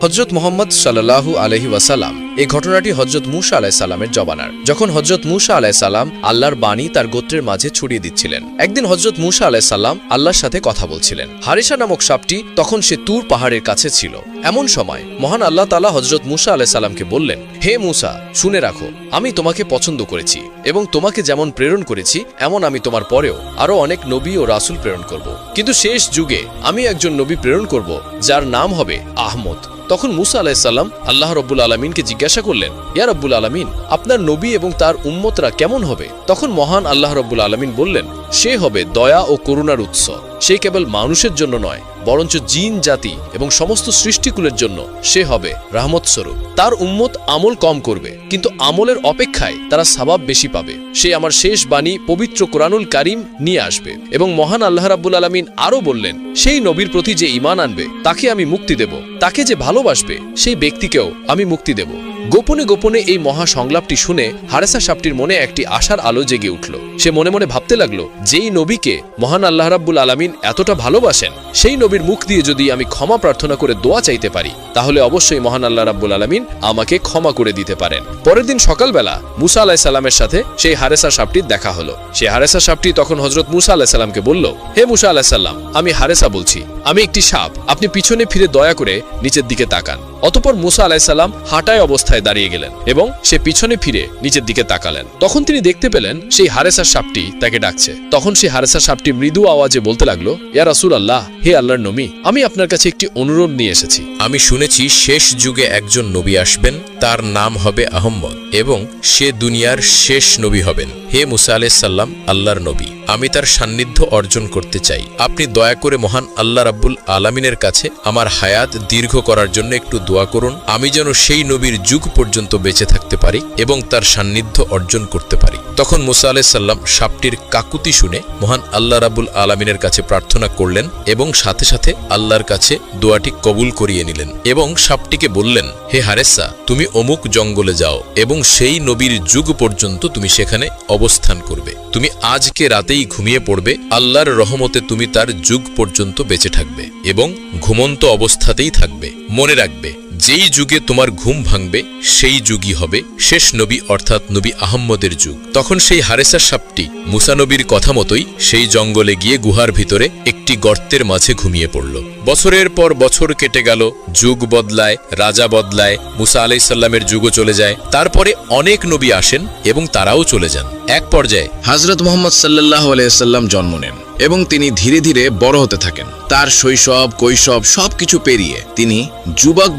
হযরত মুহাম্মদ সাল্লাল্লাহু আলাইহি ওয়াসাল্লাম এই ঘটনাটি হযরত মূসা আলাইহিস সালামের জবানার। যখন হযরত মূসা আলাইহিস সালাম আল্লাহর বাণী তার গোত্রের মাঝে ছড়িয়ে দিচ্ছিলেন, একদিন হযরত মূসা আলাইহিস সালাম আল্লাহর সাথে কথা বলছিলেন। হারিসা নামক সাপটি তখন সে তুর পাহাড়ের কাছে ছিল। এমন সময় মহান আল্লাহ তাআলা হযরত মূসা আলাইহিস সালামকে বললেন, হে মূসা, শুনে রাখো, আমি তোমাকে পছন্দ করেছি এবং তোমাকে যেমন প্রেরণ করেছি এমন আমি তোমার পরেও আরো অনেক নবী ও রাসূল প্রেরণ করব। কিন্তু শেষ যুগে আমি একজন নবী প্রেরণ করব যার নাম হবে আহমদ। তখন মূসা আলাইহিস সালাম আল্লাহ রাব্বুল আলামিনকে জিজ্ঞাসা করলেন, ইয়া রাব্বুল আলামিন, আপনার নবী এবং তার উম্মতরা কেমন হবে? তখন মহান আল্লাহ রাব্বুল আলামিন বললেন, সে হবে দয়া ও করুণার উৎস। সে কেবল মানুষের জন্য নয়, বরঞ্চ জিন জাতি এবং সমস্ত সৃষ্টিকুলের জন্য সে হবে রাহমত স্বরূপ। তার উম্মত আমল কম করবে, কিন্তু আমলের অপেক্ষায় তারা সওয়াব বেশি পাবে। সে আমার শেষ বাণী পবিত্র কোরআনুল কারীম নিয়ে আসবে। এবং মহান আল্লাহ রাব্বুল আলামিন আরো বললেন, সেই নবীর প্রতি যে ঈমান আনবে তাকে আমি মুক্তি দেব, তাকে যে ভালোবাসবে সেই ব্যক্তিকেও আমি মুক্তি দেব। গোপনে গোপনে এই মহা সংলাপটি শুনে হারেসা সাপটির মনে একটি আশার আলো জেগে উঠল। সে মনে মনে ভাবতে লাগলো, যেই নবীকে মহান আল্লাহ রাব্বুল আলামিন এতটা ভালোবাসেন, সেই নবীর মুখ দিয়ে যদি আমি ক্ষমা প্রার্থনা করে দোয়া চাইতে পারি, তাহলে অবশ্যই মহান আল্লাহ রাব্বুল আলামিন আমাকে ক্ষমা করে দিতে পারেন। পরের দিন সকালবেলা মূসা আলাইহিস সালামের সাথে সেই হারেসা সাপটির দেখা হলো। সেই হারেসা সাপটি তখন হযরত মূসা আলাইহিস সালামকে বলল, হে মূসা আলাইহিস সালাম, আমি হারেসা বলছি, আমি একটি সাপ, আপনি পিছনে ফিরে দয়া করে নিচের দিকে তাকান। অতঃপর মূসা আলাইহিস সালাম হাঁটায় অবস্থায় দাঁড়িয়ে গেলেন এবং সে পিছনে ফিরে নিচের দিকে তাকালেন। তখন তিনি দেখতে পেলেন সেই হারেসা সাপটি তাকে ডাকছে। তখন সেই হারেসা সাপটি মৃদু আওয়াজে বলতে লাগলো, ইয়া রাসূলুল্লাহ, হে আল্লাহর নবী, আমি আপনার কাছে একটি অনুরোধ নিয়ে এসেছি। আমি শুনেছি শেষ যুগে একজন নবী আসবেন, তার নাম হবে আহমদ এবং সে দুনিয়ার শেষ নবী হবেন। হে মূসা আলাইহিস সালাম, আল্লাহর নবী, আমি তার সান্নিধ্য অর্জন করতে চাই। আপনি দয়া করে মহান আল্লাহ রাব্বুল আলামিনের কাছে আমার হায়াত দীর্ঘ করার জন্য একটু দোয়া করুন, আমি যেন সেই নবীর যুগ পর্যন্ত বেঁচে থাকতে পারি এবং তার সান্নিধ্য অর্জন করতে পারি। তখন মূসা আলাইহিস সালাম সাপটির কাকুতি শুনে মহান আল্লাহ রাব্বুল আলামিনের কাছে প্রার্থনা করলেন এবং সাথে সাথে আল্লাহর কাছে দোয়াটি কবুল করিয়ে নিলেন এবং সাপটিকে বললেন, হে হারেসা, তুমি অমুক জঙ্গলে যাও এবং সেই নবীর যুগ পর্যন্ত তুমি সেখানে অবস্থান করবে। তুমি আজকে রাতেই ঘুমিয়ে পড়বে, আল্লাহর রহমতে তুমি তার যুগ পর্যন্ত বেঁচে থাকবে এবং ঘুমন্ত অবস্থাতেই থাকবে। মনে রাখবে, যেই যুগে তোমার ঘুম ভাঙবে সেই যুগই হবে শেষ নবী অর্থাৎ নবী আহম্মদের যুগ। তখন সেই হারেসা সাপটি মূসা নবীর কথা মতোই সেই জঙ্গলে গিয়ে গুহার ভিতরে একটি গর্তের মাঝে ঘুমিয়ে পড়ল। বছরের পর বছর কেটে গেল, যুগ বদলায়, রাজা বদলায়, মূসা আলাইহিস সালামের যুগও চলে যায়। তারপরে অনেক নবী আসেন এবং তারাও চলে যান। এক পর্যায়ে হযরত মুহাম্মদ সাল্লাল্লাহু আলাইহি ওয়াসাল্লাম জন্ম নেন এবং তিনি ধীরে ধীরে বড় হতে থাকেন। তার শৈশব, কৈশোর সবকিছু পেরিয়ে তিনি যুবক